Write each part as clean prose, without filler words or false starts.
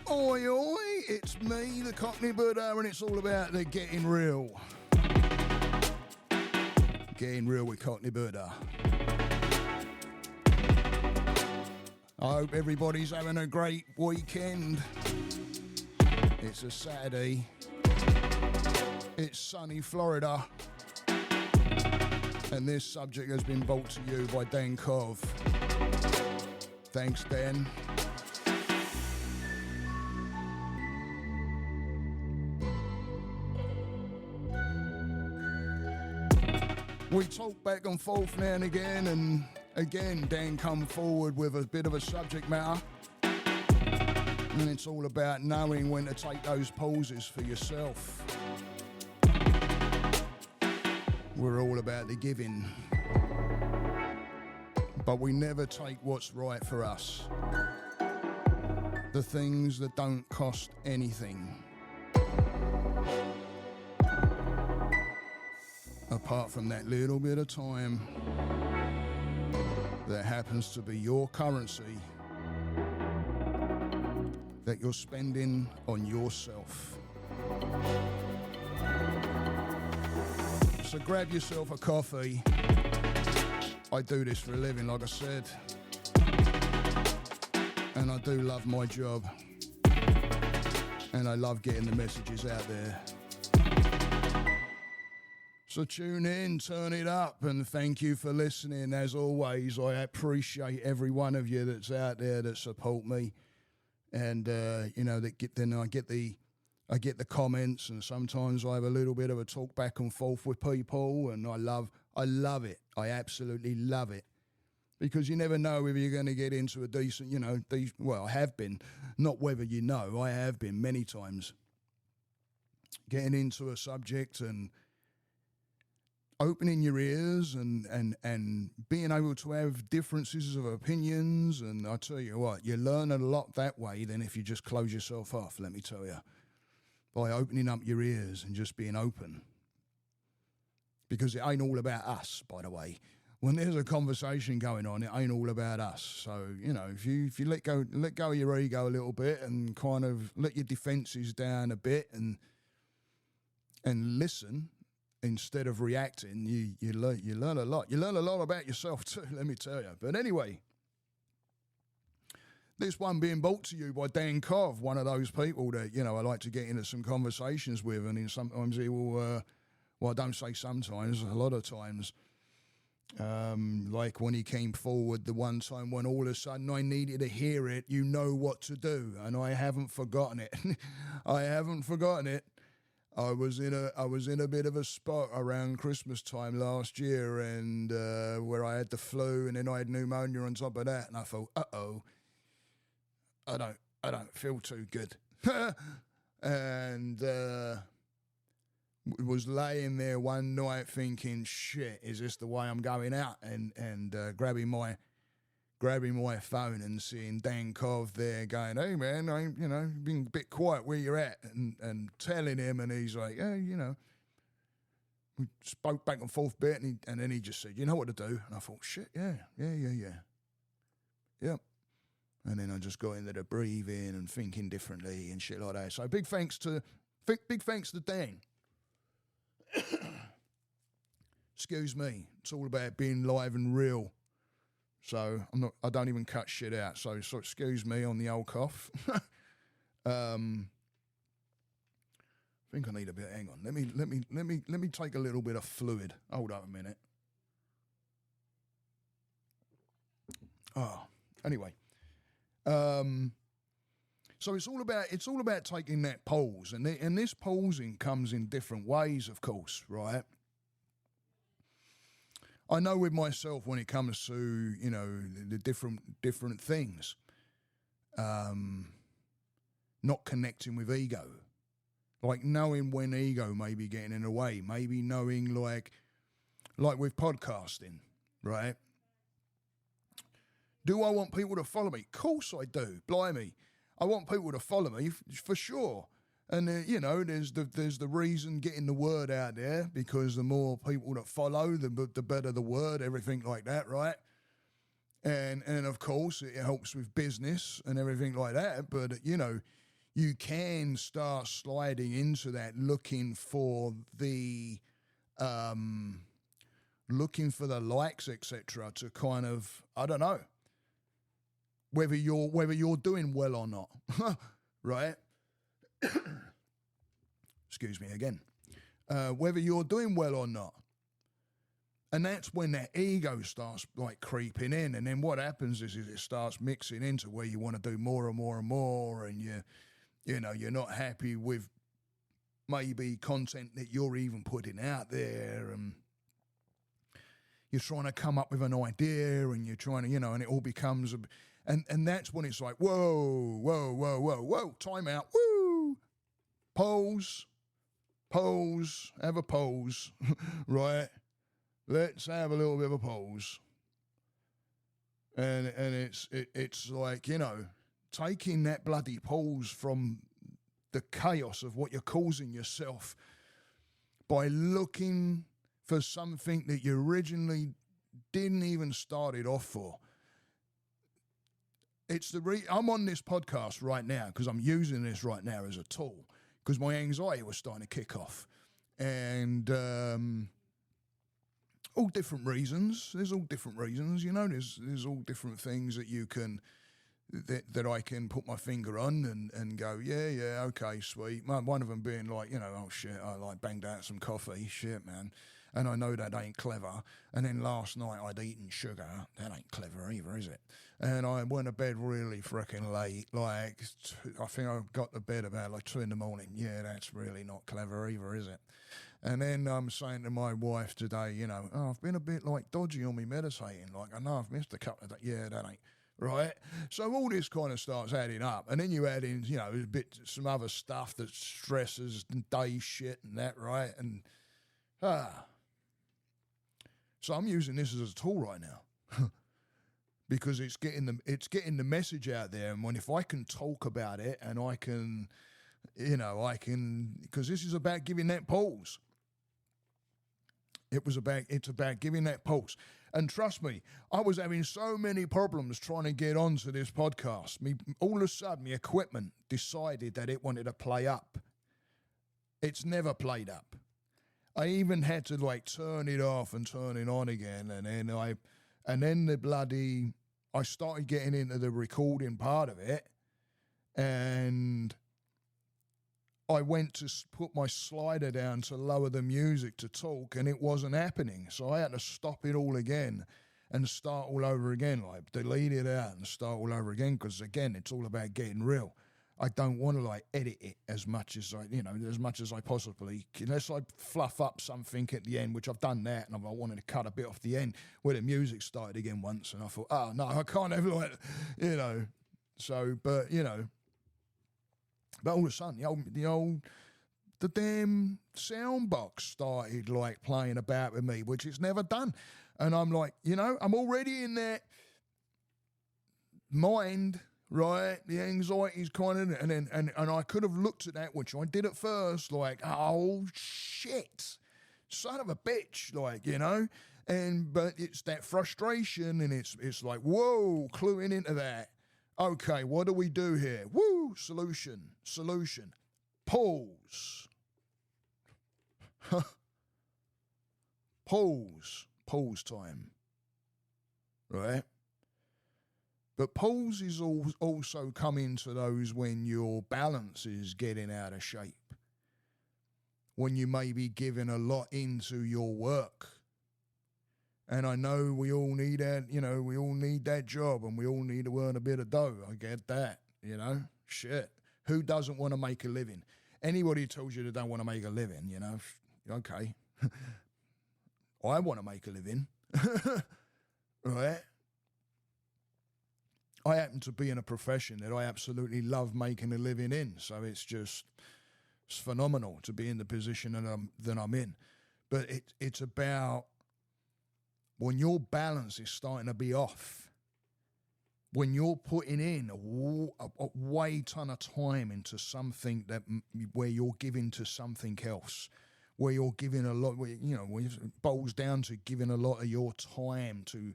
Oi, oi, it's me, the Cockney Buddha, and it's all about the getting real. Getting real with Cockney Buddha. I hope everybody's having a great weekend. It's a Saturday. It's sunny Florida. And this subject has been brought to you by Dan Kov. Thanks, Dan. We talk back and forth now and again, Dan come forward with a bit of a subject matter. And it's all about knowing when to take those pauses for yourself. We're all about the giving. But we never take what's right for us. The things that don't cost anything. Apart from that little bit of time that happens to be your currency that you're spending on yourself. So grab yourself a coffee. I do this for a living, like I said. And I do love my job. And I love getting the messages out there. So tune in, turn it up, and thank you for listening. As always, I appreciate every one of you that's out there that support me, and I get the comments, and sometimes I have a little bit of a talk back and forth with people, and I love it. I absolutely love it, because you never know if you're going to get into a decent, I have been, not whether you know, I have been many times getting into a subject and opening your ears and being able to have differences of opinions. And I tell you what, you learn a lot that way than if you just close yourself off, let me tell you, by opening up your ears and just being open. Because it ain't all about us, by the way. When there's a conversation going on, it ain't all about us. So, if you let go of your ego a little bit and kind of let your defenses down a bit and listen, instead of reacting, you learn a lot. You learn a lot about yourself too, let me tell you. But anyway, this one being brought to you by Dan Kov, one of those people that, I like to get into some conversations with, and sometimes he will, I don't say sometimes, a lot of times, like when he came forward the one time when all of a sudden I needed to hear it, you know what to do, and I haven't forgotten it. I haven't forgotten it. I was in a bit of a spot around Christmas time last year, and where I had the flu, and then I had pneumonia on top of that, and I thought, I don't feel too good, and was laying there one night thinking, shit, is this the way I'm going out? And grabbing my phone and seeing Dan Kov there going, hey man, I'm being a bit quiet where you're at, and telling him, and he's like, we spoke back and forth a bit, and then he just said, you know what to do? And I thought, shit, yeah. Yep. And then I just got into the breathing and thinking differently and shit like that. So big thanks to Dan. Excuse me. It's all about being live and real. So I don't even cut shit out. So excuse me on the old cough. I think I need a bit. Hang on. Let me take a little bit of fluid. Hold up a minute. Oh, anyway. So it's all about taking that pause, and this pausing comes in different ways, of course, right? I know with myself when it comes to, the different things, not connecting with ego, like knowing when ego may be getting in the way, maybe knowing like with podcasting, right? Do I want people to follow me? Of course I do, blimey. I want people to follow me for sure. And, there's the reason getting the word out there, because the more people that follow, the better the word, everything like that, right? And of course, it helps with business and everything like that. But, you can start sliding into that, looking for the likes, etc., to kind of, I don't know, whether you're doing well or not, right? Excuse me again. Whether you're doing well or not. And that's when that ego starts like creeping in, and then what happens is it starts mixing into where you want to do more and more and more, and you're not happy with maybe content that you're even putting out there, and you're trying to come up with an idea, and you're trying to, and it all becomes and that's when it's like, whoa, time out, woo, pause, have a pause, right? Let's have a little bit of a pause. And it's like, taking that bloody pause from the chaos of what you're causing yourself by looking for something that you originally didn't even start it off for. It's I'm on this podcast right now because I'm using this right now as a tool because my anxiety was starting to kick off. And all different reasons. There's all different reasons, there's all different things that you can, that I can put my finger on and go, yeah, okay, sweet. One of them being like, oh shit, I like banged out some coffee, shit, man. And I know that ain't clever. And then last night I'd eaten sugar. That ain't clever either, is it? And I went to bed really freaking late. Like, I think I got to bed about like 2 a.m. Yeah, that's really not clever either, is it? And then I'm saying to my wife today, I've been a bit like dodgy on me meditating. Like, I know I've missed a couple of days. Yeah, that ain't right. So all this kind of starts adding up. And then you add in, some other stuff that stresses and day shit and that, right? And, so I'm using this as a tool right now because it's getting the message out there. And if I can talk about it and I can, because this is about giving that pause. It's about giving that pulse. And trust me, I was having so many problems trying to get onto this podcast. All of a sudden, my equipment decided that it wanted to play up. It's never played up. I even had to like turn it off and turn it on again, and then I started getting into the recording part of it, and I went to put my slider down to lower the music to talk, and it wasn't happening. So I had to stop it all again and start all over again, like delete it out and start all over again, because again, it's all about getting real. I don't want to like edit it as much as I possibly, unless I fluff up something at the end, which I've done that, and I wanted to cut a bit off the end where the music started again once, and I thought, oh no, I can't have like, so, but all of a sudden the damn sound box started like playing about with me, which it's never done, and I'm like, I'm already in that mind. Right, the anxiety's kind of, and I could have looked at that, which I did at first, like, oh shit, son of a bitch, like, but it's that frustration, and it's like, whoa, cluing into that. Okay, what do we do here? Woo, solution, pause, pause time, right? But pause is also coming to those when your balance is getting out of shape, when you may be giving a lot into your work. And I know we all need that, we all need that job, and we all need to earn a bit of dough. I get that, shit. Who doesn't want to make a living? Anybody who tells you they don't want to make a living, okay. I want to make a living, right? I happen to be in a profession that I absolutely love making a living in, so it's phenomenal to be in the position that I'm in. But it's about when your balance is starting to be off, when you're putting in a way ton of time into something where you're giving to something else, where you're giving a lot, where it boils down to giving a lot of your time to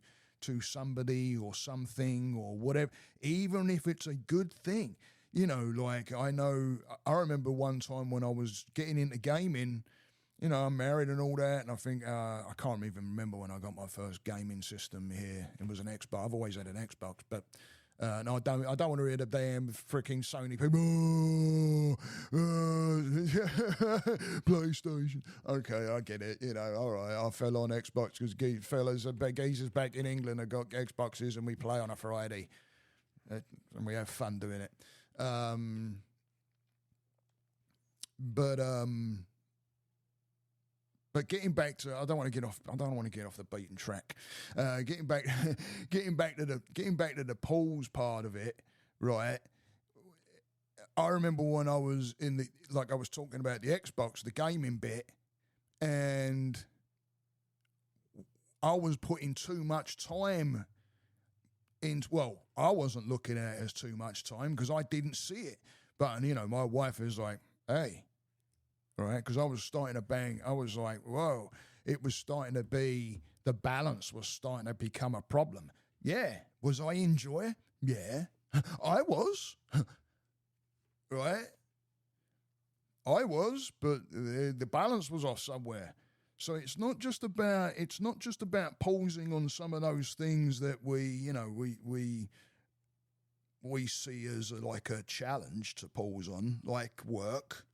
somebody or something or whatever, even if it's a good thing. like I remember one time when I was getting into gaming, I'm married and all that, and I think I can't even remember when I got my first gaming system here. It was an Xbox. I've always had an Xbox, but no, I don't want to hear the damn freaking Sony people. PlayStation. Okay, I get it. All right. I fell on Xbox because geezers back in England have got Xboxes, and we play on a Friday, and we have fun doing it. But getting back to, I don't want to get off the beaten track. Getting back to the pools part of it, right? I remember when I was I was talking about the Xbox, the gaming bit, and I was putting too much time in. Well, I wasn't looking at it as too much time because I didn't see it. But my wife is like, hey. Right, because I was starting to bang. I was like, whoa, it was starting to be, the balance was starting to become a problem. Yeah. Was I in joy? Yeah. I was. Right? I was, but the balance was off somewhere. So it's not just about pausing on some of those things that we see as like a challenge to pause on, like work,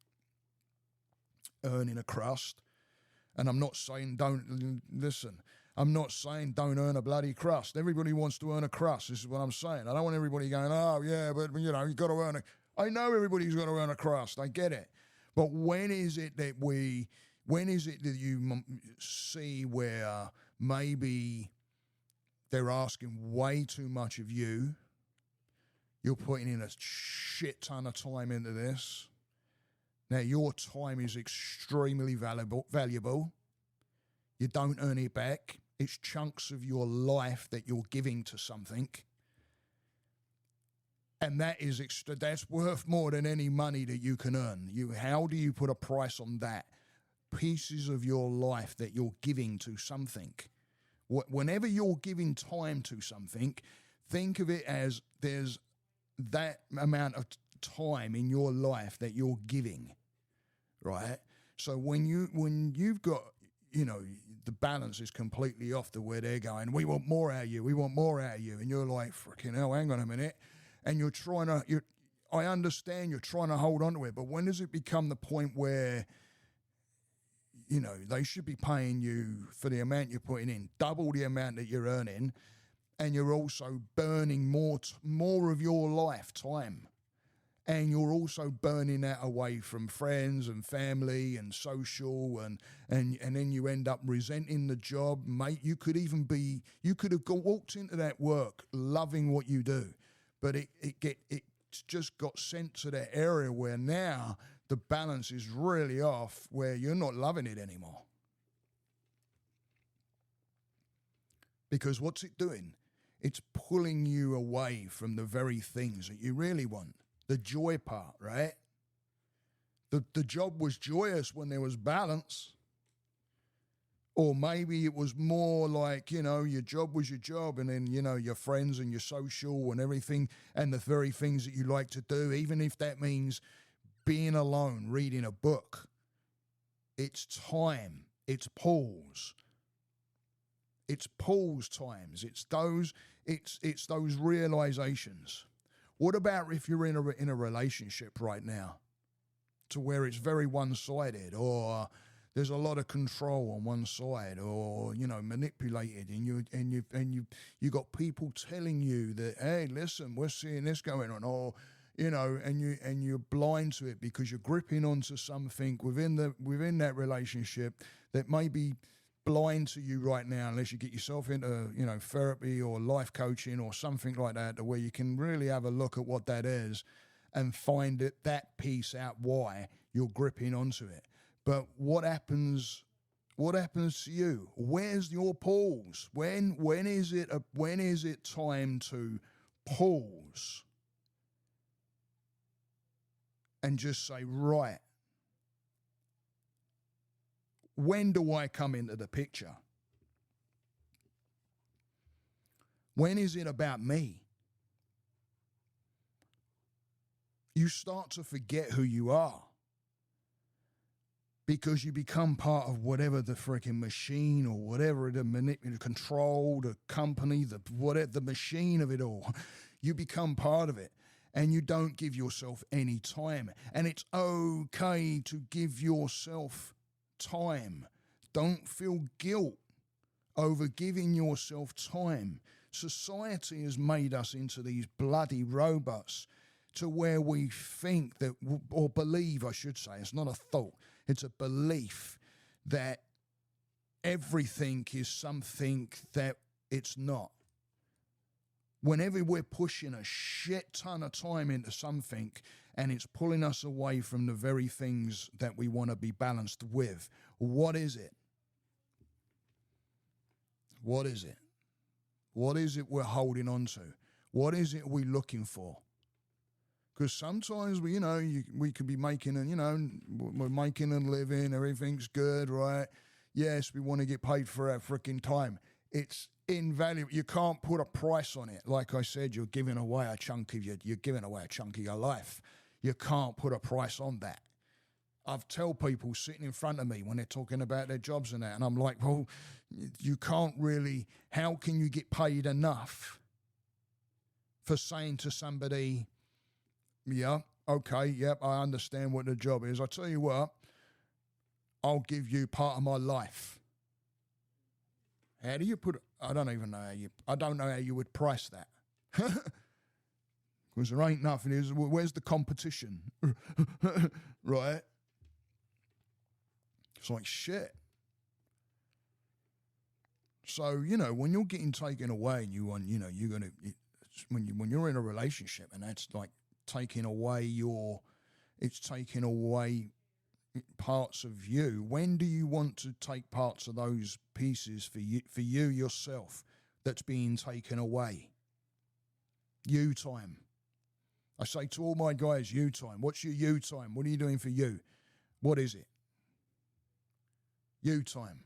earning a crust. And I'm not saying don't earn a bloody crust. Everybody wants to earn a crust. This is what I'm saying. I don't want everybody going, oh yeah, but you got to earn it. I know everybody's got to earn a crust. I get it. But when is it that you see where maybe they're asking way too much of you? You're putting in a shit ton of time into this. Now, your time is extremely valuable. You don't earn it back. It's chunks of your life that you're giving to something. And that's worth more than any money that you can earn. How do you put a price on that? Pieces of your life that you're giving to something. Whenever you're giving time to something, think of it as there's that amount of time in your life that you're giving, right? So when you've got, the balance is completely off to where they're going, we want more out of you, and you're like, freaking hell, hang on a minute, and I understand you're trying to hold on to it, but when does it become the point where, they should be paying you for the amount you're putting in, double the amount that you're earning, and you're also burning more of your lifetime. And you're also burning that away from friends and family and social, and then you end up resenting the job, mate. You could have walked into that work loving what you do, but it's just got sent to that area where now the balance is really off, where you're not loving it anymore. Because what's it doing? It's pulling you away from the very things that you really want. The joy part, right? The job was joyous when there was balance. Or maybe it was more like, your job was your job, and then, your friends and your social and everything, and the very things that you like to do, even if that means being alone, reading a book. It's time. It's pause. It's pause times. It's those realizations. What about if you're in a relationship right now, to where it's very one-sided, or there's a lot of control on one side, or manipulated, and you got people telling you that, hey, listen, we're seeing this going on, or and you're blind to it because you're gripping onto something within that relationship that may be blind to you right now, unless you get yourself into therapy or life coaching or something like that, where you can really have a look at what that is and find that piece out, why you're gripping onto it. But what happens to you? Where's your pause? When is it time to pause and just say, right, when do I come into the picture? When is it about me? you start to forget who you are. Because you become part of whatever the freaking machine or whatever the manipulative control, the company, the machine of it all. You become part of it, and you don't give yourself any time. And it's okay to give yourself time. Don't feel guilt over giving yourself time. Society has made us into these bloody robots to where we think that, or believe, I should say, it's not a thought, it's a belief that everything is something that it's not. Whenever we're pushing a shit ton of time into something and it's pulling us away from the very things that we want to be balanced with, what is it? What is it? What is it we're holding on to? What is it we're looking for? Because sometimes we could be making we're making a living, everything's good, right? Yes, we want to get paid for our freaking time. It's invaluable. You can't put a price on it. Like I said, you're giving away a chunk of your life. You can't put a price on that. I've tell people sitting in front of me when they're talking about their jobs and that, and I'm like, well, you can't really. How can you get paid enough for saying to somebody, yeah, okay, yep, I understand what the job is. I tell you what, I'll give you part of my life. How do you put it? I don't know how you would price that. Because there ain't nothing. Where's the competition? Right? It's like shit. So, when you're getting taken away and you want, you're going to, when you're in a relationship and that's like, taking away parts of you. When do you want to take parts of those pieces for you yourself that's being taken away? You time. I say to all my guys, you time. What's your you time? What are you doing for you? What is it? You time.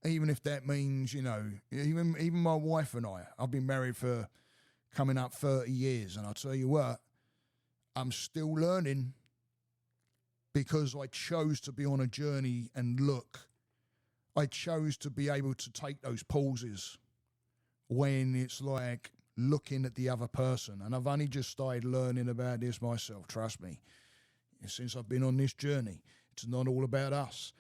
Even if that means, even my wife and I've been married for coming up 30 years, and I'll tell you what, I'm still learning because I chose to be on a journey and look. I chose to be able to take those pauses when it's like looking at the other person, and I've only just started learning about this myself, trust me. Since I've been on this journey, it's not all about us.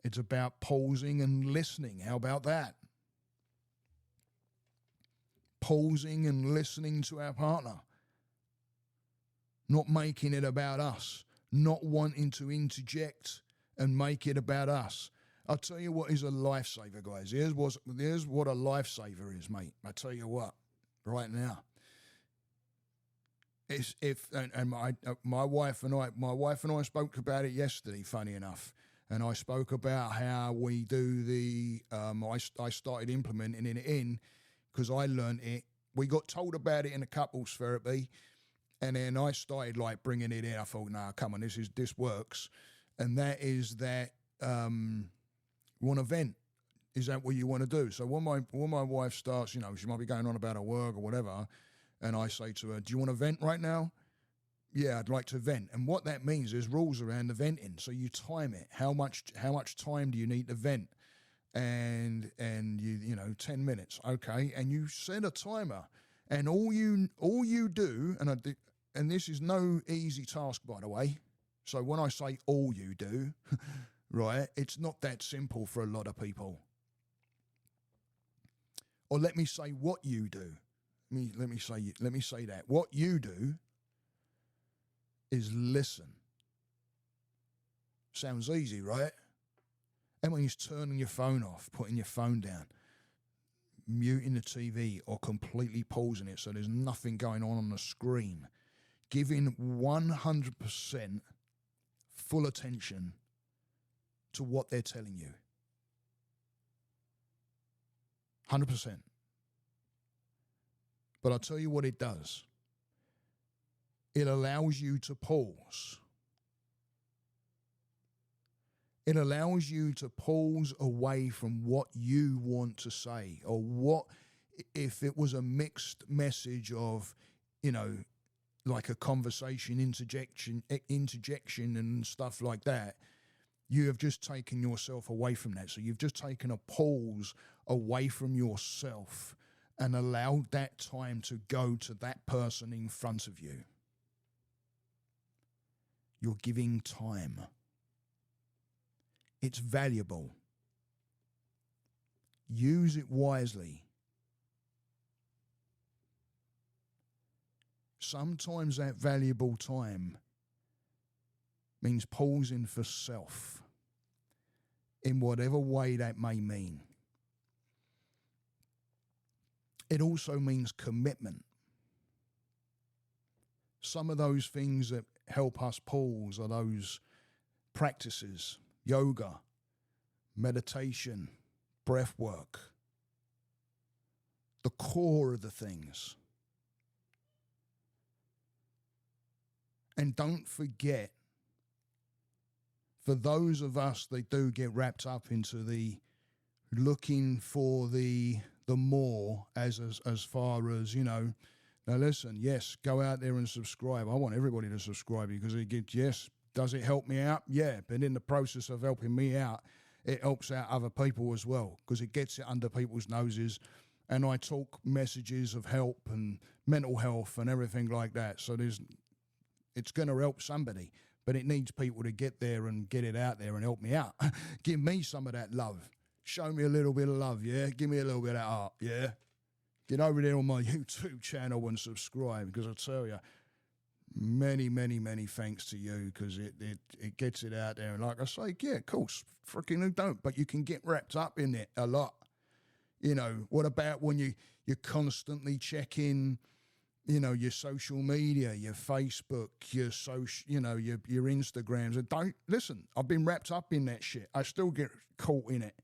It's about pausing and listening. How about that? Pausing and listening to our partner, not making it about us, not wanting to interject and make it about us. I'll tell you what is a lifesaver, guys. Here's what a lifesaver is, mate. I tell you what, right now. My wife and I spoke about it yesterday, funny enough. And I spoke about how we do I started implementing it in, because I learned it. We got told about it in a couples therapy, and then I started like bringing it in. I thought, nah, come on, this works. And that is that you want to vent. Is that what you want to do? So when my wife starts, she might be going on about her work or whatever, and I say to her, do you want to vent right now? Yeah, I'd like to vent. And what that means is rules around the venting. So you time it. How much time do you need to vent? And you 10 minutes, okay, and you set a timer, and all you do, and this is no easy task, by the way. So when I say all you do, right, it's not that simple for a lot of people. Or let me say what you do. Let me say that what you do is listen. Sounds easy, right? That means turning your phone off, putting your phone down, muting the TV, or completely pausing it so there's nothing going on the screen. Giving 100% full attention to what they're telling you. 100%. But I'll tell you what it does. It allows you to pause. It allows you to pause away from what you want to say, or what if it was a mixed message of, like a conversation interjection and stuff like that, you have just taken yourself away from that. So you've just taken a pause away from yourself and allowed that time to go to that person in front of you. You're giving time. It's valuable. Use it wisely. Sometimes that valuable time means pausing for self in whatever way that may mean. It also means commitment. Some of those things that help us pause are those practices: yoga, meditation, breath work, the core of the things. And don't forget, for those of us that do get wrapped up into the looking for the more as far as, you know, now listen, yes, go out there and subscribe. I want everybody to subscribe because it gets, yes, does it help me out? Yeah, but in the process of helping me out, it helps out other people as well because it gets it under people's noses. And I talk messages of help and mental health and everything like that. So it's going to help somebody, but it needs people to get there and get it out there and help me out. Give me some of that love. Show me a little bit of love, yeah? Give me a little bit of art, yeah? Get over there on my YouTube channel and subscribe because I tell you, many, many, many thanks to you because it gets it out there. And like I say, yeah, of course, freaking who don't, but you can get wrapped up in it a lot. You know, what about when you're constantly checking, you know, your social media, your Facebook, your Instagrams. And don't listen, I've been wrapped up in that shit. I still get caught in it.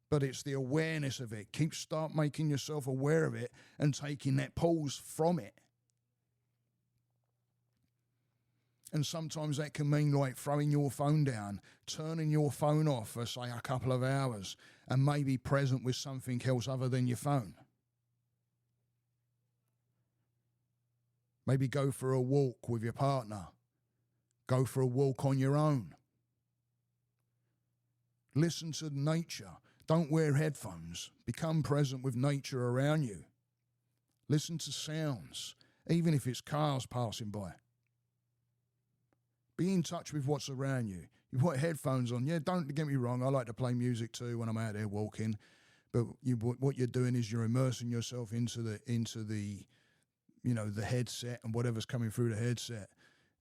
But it's the awareness of it. Start making yourself aware of it and taking that pause from it. And sometimes that can mean like throwing your phone down, turning your phone off for, say, a couple of hours and maybe present with something else other than your phone. Maybe go for a walk with your partner. Go for a walk on your own. Listen to nature. Don't wear headphones. Become present with nature around you. Listen to sounds, even if it's cars passing by. Be in touch with what's around you. You've got headphones on. Yeah, don't get me wrong. I like to play music too when I'm out there walking. But what you're doing is you're immersing yourself into the you know, the headset and whatever's coming through the headset.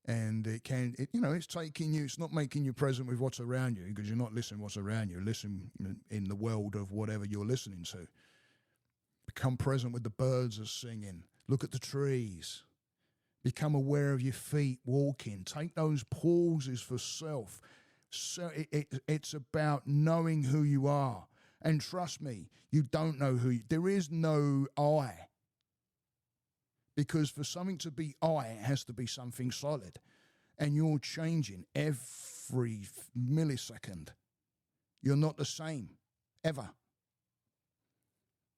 And it's taking you, it's not making you present with what's around you because you're not listening what's around you. Listen in the world of whatever you're listening to. Become present with the birds are singing. Look at the trees. Become aware of your feet walking. Take those pauses for self. So it's about knowing who you are. And trust me, you don't know there is no I. Because for something to be I, it has to be something solid. And you're changing every millisecond. You're not the same, ever.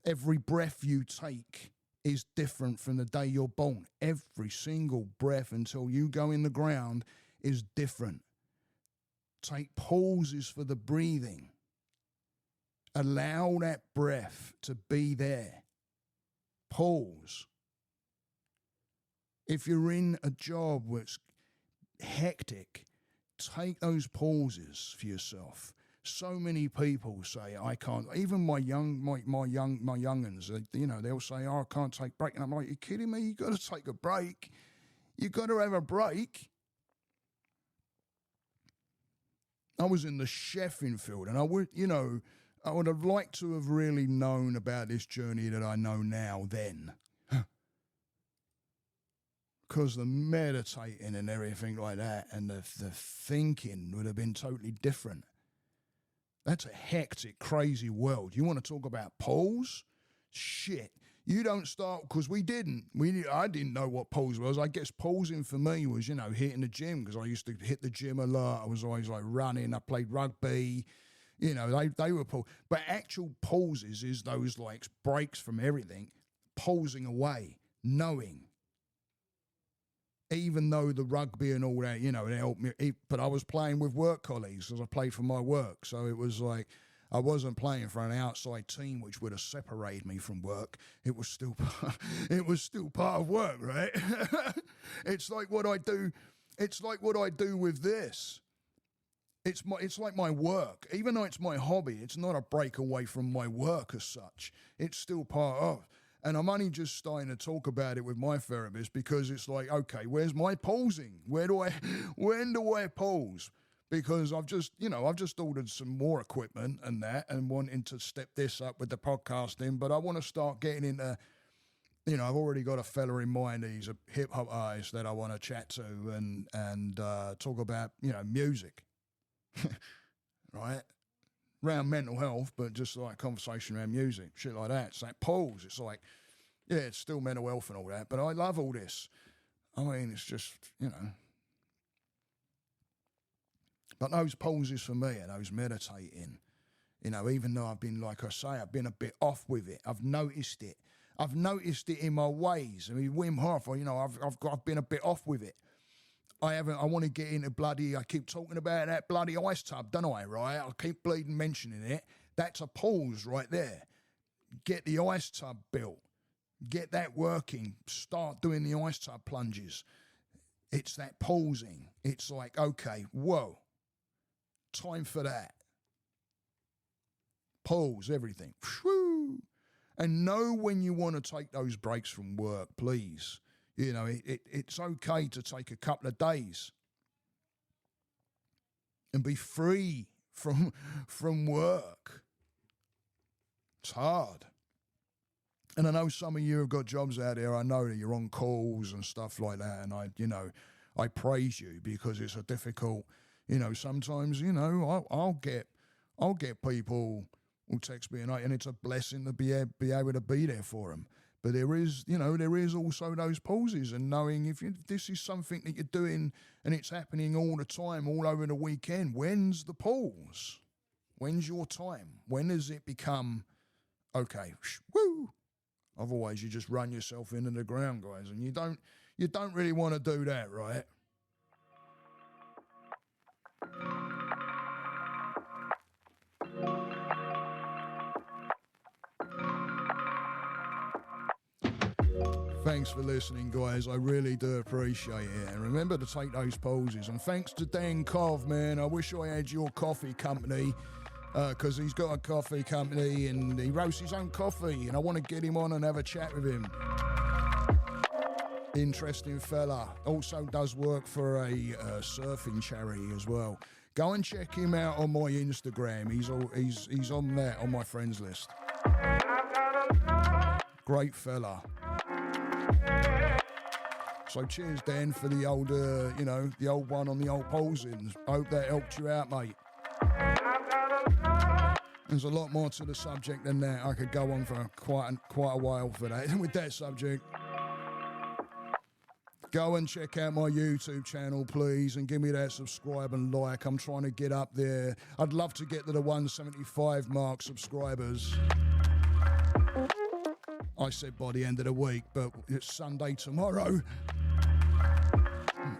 Every breath you take is different from the day you're born. Every single breath until you go in the ground is different. Take pauses for the breathing. Allow that breath to be there. Pause. If you're in a job where it's hectic, take those pauses for yourself. So many people say, I can't, even my young'uns, they'll say, oh, I can't take a break. And I'm like, you kidding me? You got to take a break. You got to have a break. I was in the chefing field and I would have liked to have really known about this journey that I know now then. Because the meditating and everything like that and the thinking would have been totally different. That's a hectic, crazy world. You want to talk about pause? Shit. You don't start, because I didn't know what pause was. I guess pausing for me was, hitting the gym, because I used to hit the gym a lot. I was always like running. I played rugby. They were pause. But actual pauses is those like breaks from everything, pausing away, knowing. even though the rugby and all that, you know, it helped me. But I was playing with work colleagues because I played for my work. So it was like I wasn't playing for an outside team, which would have separated me from work. It was still part of work, right? It's like what I do. It's like what I do with this. It's like my work. Even though it's my hobby, it's not a break away from my work as such. It's still part of. And I'm only just starting to talk about it with my therapist because it's like, okay, where's my pausing? When do I pause? Because I've just ordered some more equipment and that, and wanting to step this up with the podcasting. But I want to start getting into, you know, I've already got a fella in mind. He's a hip hop artist that I want to chat to and talk about, you know, music, right? Around mental health, but just like conversation around music, shit like that. It's like pause. It's like, yeah, it's still mental health and all that, but I love all this. I mean, it's just, you know. But those pauses for me and those meditating, you know, even though I've been, like I say, I've been a bit off with it. I've noticed it. I've noticed it in my ways. I mean, Wim Hof, you know, I've been a bit off with it. I want to get into I keep talking about that bloody ice tub, don't I, right? I keep bleeding mentioning it. That's a pause right there. Get the ice tub built. Get that working. Start doing the ice tub plunges. It's that pausing. It's like, okay, whoa, time for that. Pause everything. Whew. And know when you want to take those breaks from work, please. You know, it's okay to take a couple of days and be free from work. It's hard. And I know some of you have got jobs out there. I know that you're on calls and stuff like that. And I praise you because it's a difficult, you know, sometimes, you know, I'll get people who text me and it's a blessing to be able to be there for them. But there is also those pauses and knowing if this is something that you're doing and it's happening all the time, all over the weekend, when's the pause? When's your time? When does it become, okay, woo? Otherwise, you just run yourself into the ground, guys, and you don't really want to do that, right? Thanks for listening, guys. I really do appreciate it. And remember to take those pauses. And thanks to Dan Kov, man. I wish I had your coffee company because he's got a coffee company and he roasts his own coffee. And I want to get him on and have a chat with him. Interesting fella. Also does work for a surfing charity as well. Go and check him out on my Instagram. He's on that, on my friends list. Great fella. So cheers, Dan, for the old, the old one on the old posings. Hope that helped you out, mate. There's a lot more to the subject than that. I could go on for quite a while for that. With that subject, go and check out my YouTube channel, please, and give me that subscribe and like. I'm trying to get up there. I'd love to get to the 175 mark subscribers. I said by the end of the week, but it's Sunday tomorrow.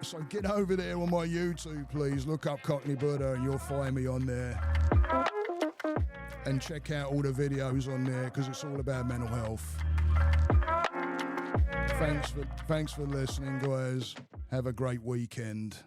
So get over there on my YouTube, please. Look up Cockney Buddha and you'll find me on there. And check out all the videos on there because it's all about mental health. Thanks for listening, guys. Have a great weekend.